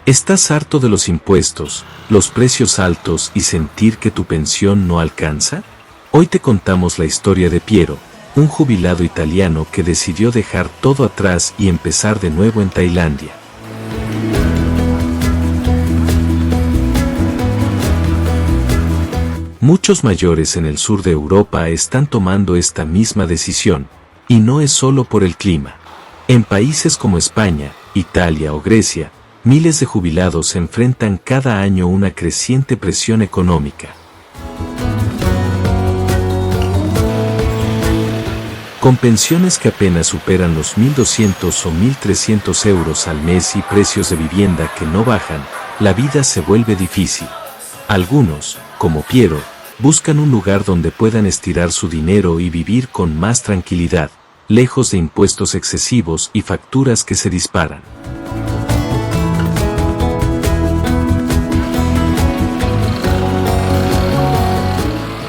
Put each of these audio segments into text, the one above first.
¿Estás harto de los impuestos, los precios altos y sentir que tu pensión no alcanza? Hoy te contamos la historia de Piero, un jubilado italiano que decidió dejar todo atrás y empezar de nuevo en Tailandia. Muchos mayores en el sur de Europa están tomando esta misma decisión, y no es solo por el clima. En países como España, Italia o Grecia, miles de jubilados enfrentan cada año una creciente presión económica. Con pensiones que apenas superan los 1.200 o 1.300 euros al mes y precios de vivienda que no bajan, la vida se vuelve difícil. Algunos, como Piero, buscan un lugar donde puedan estirar su dinero y vivir con más tranquilidad, lejos de impuestos excesivos y facturas que se disparan.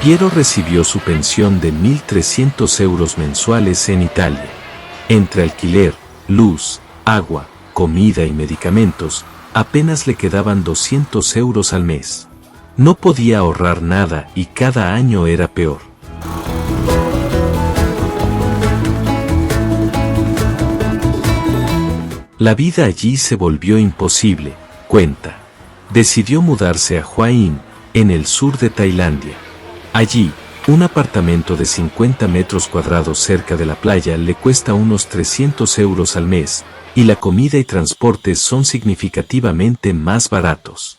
Piero recibió su pensión de 1.300 euros mensuales en Italia. Entre alquiler, luz, agua, comida y medicamentos, apenas le quedaban 200 euros al mes. No podía ahorrar nada y cada año era peor. La vida allí se volvió imposible, cuenta. Decidió mudarse a Hua Hin, en el sur de Tailandia. Allí, un apartamento de 50 metros cuadrados cerca de la playa le cuesta unos 300 euros al mes, y la comida y transporte son significativamente más baratos.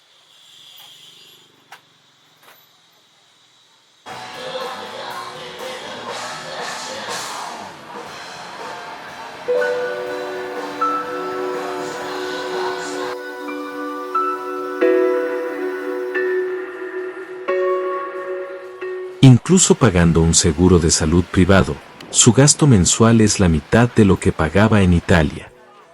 Incluso pagando un seguro de salud privado, su gasto mensual es la mitad de lo que pagaba en Italia.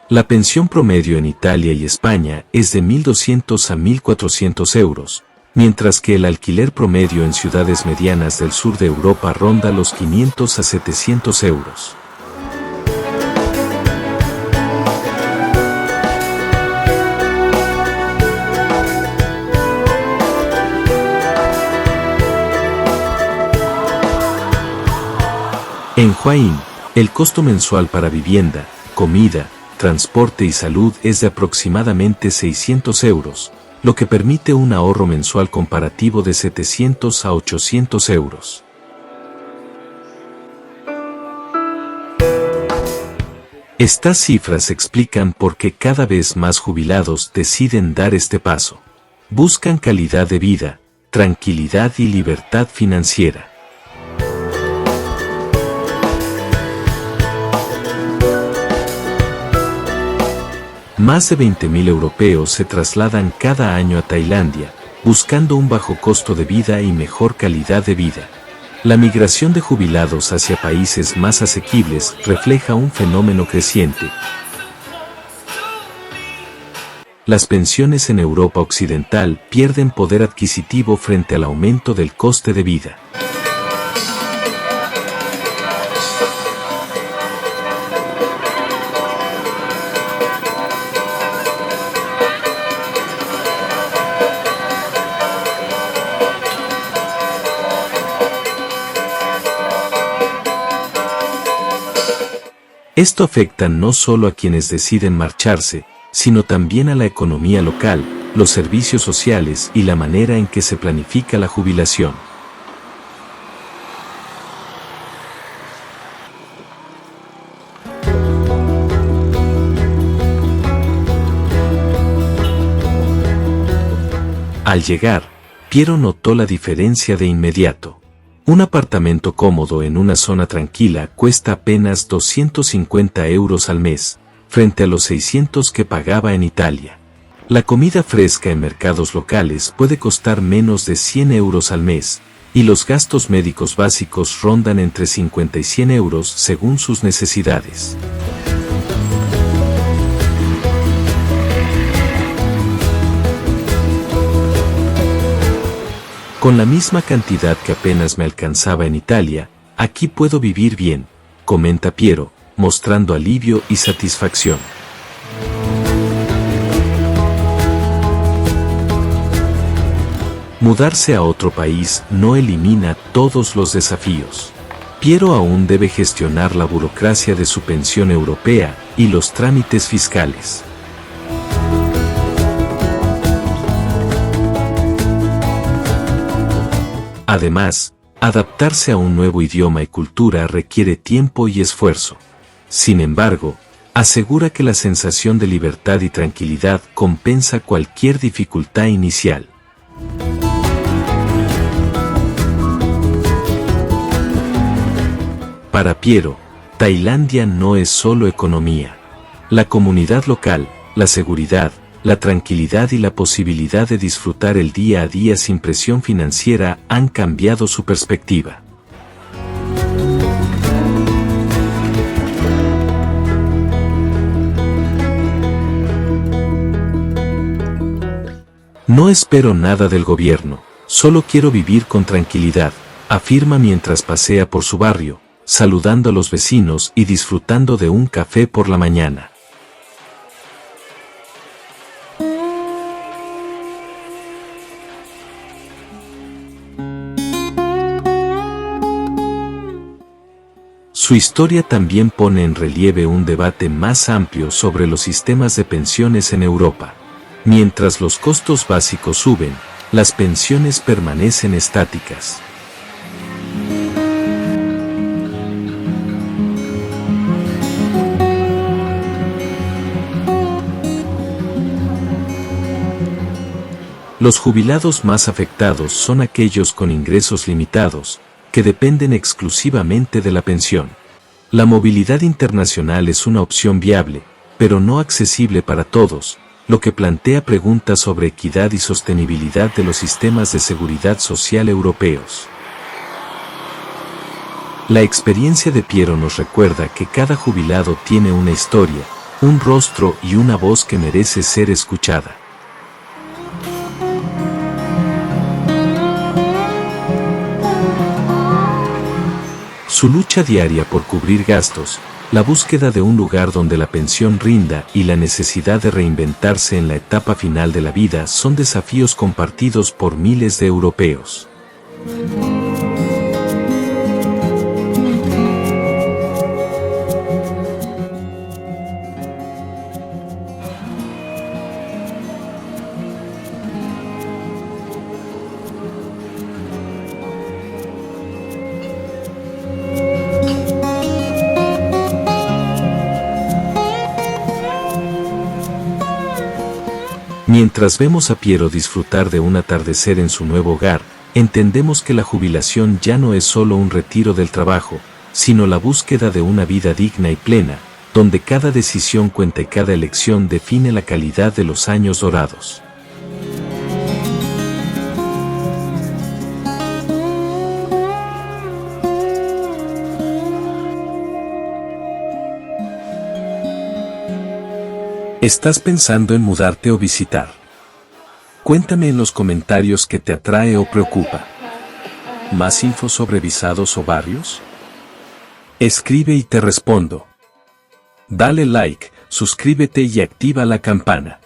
La pensión promedio en Italia y España es de 1.200 a 1.400 euros, mientras que el alquiler promedio en ciudades medianas del sur de Europa ronda los 500 a 700 euros. En Hua Hin, el costo mensual para vivienda, comida, transporte y salud es de aproximadamente 600 euros, lo que permite un ahorro mensual comparativo de 700 a 800 euros. Estas cifras explican por qué cada vez más jubilados deciden dar este paso. Buscan calidad de vida, tranquilidad y libertad financiera. Más de 20.000 europeos se trasladan cada año a Tailandia, buscando un bajo costo de vida y mejor calidad de vida. La migración de jubilados hacia países más asequibles refleja un fenómeno creciente. Las pensiones en Europa Occidental pierden poder adquisitivo frente al aumento del coste de vida. Esto afecta no solo a quienes deciden marcharse, sino también a la economía local, los servicios sociales y la manera en que se planifica la jubilación. Al llegar, Piero notó la diferencia de inmediato. Un apartamento cómodo en una zona tranquila cuesta apenas 250 euros al mes, frente a los 600 que pagaba en Italia. La comida fresca en mercados locales puede costar menos de 100 euros al mes, y los gastos médicos básicos rondan entre 50 y 100 euros según sus necesidades. Con la misma cantidad que apenas me alcanzaba en Italia, aquí puedo vivir bien, comenta Piero, mostrando alivio y satisfacción. Mudarse a otro país no elimina todos los desafíos. Piero aún debe gestionar la burocracia de su pensión europea y los trámites fiscales. Además, adaptarse a un nuevo idioma y cultura requiere tiempo y esfuerzo. Sin embargo, asegura que la sensación de libertad y tranquilidad compensa cualquier dificultad inicial. Para Piero, Tailandia no es solo economía. La comunidad local, la seguridad, la tranquilidad y la posibilidad de disfrutar el día a día sin presión financiera han cambiado su perspectiva. No espero nada del gobierno, solo quiero vivir con tranquilidad, afirma mientras pasea por su barrio, saludando a los vecinos y disfrutando de un café por la mañana. Su historia también pone en relieve un debate más amplio sobre los sistemas de pensiones en Europa. Mientras los costos básicos suben, las pensiones permanecen estáticas. Los jubilados más afectados son aquellos con ingresos limitados, que dependen exclusivamente de la pensión. La movilidad internacional es una opción viable, pero no accesible para todos, lo que plantea preguntas sobre equidad y sostenibilidad de los sistemas de seguridad social europeos. La experiencia de Piero nos recuerda que cada jubilado tiene una historia, un rostro y una voz que merece ser escuchada. Su lucha diaria por cubrir gastos, la búsqueda de un lugar donde la pensión rinda y la necesidad de reinventarse en la etapa final de la vida son desafíos compartidos por miles de europeos. Mientras vemos a Piero disfrutar de un atardecer en su nuevo hogar, entendemos que la jubilación ya no es solo un retiro del trabajo, sino la búsqueda de una vida digna y plena, donde cada decisión cuenta y cada elección define la calidad de los años dorados. ¿Estás pensando en mudarte o visitar? Cuéntame en los comentarios qué te atrae o preocupa. ¿Más info sobre visados o barrios? Escribe y te respondo. Dale like, suscríbete y activa la campana.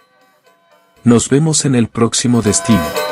Nos vemos en el próximo destino.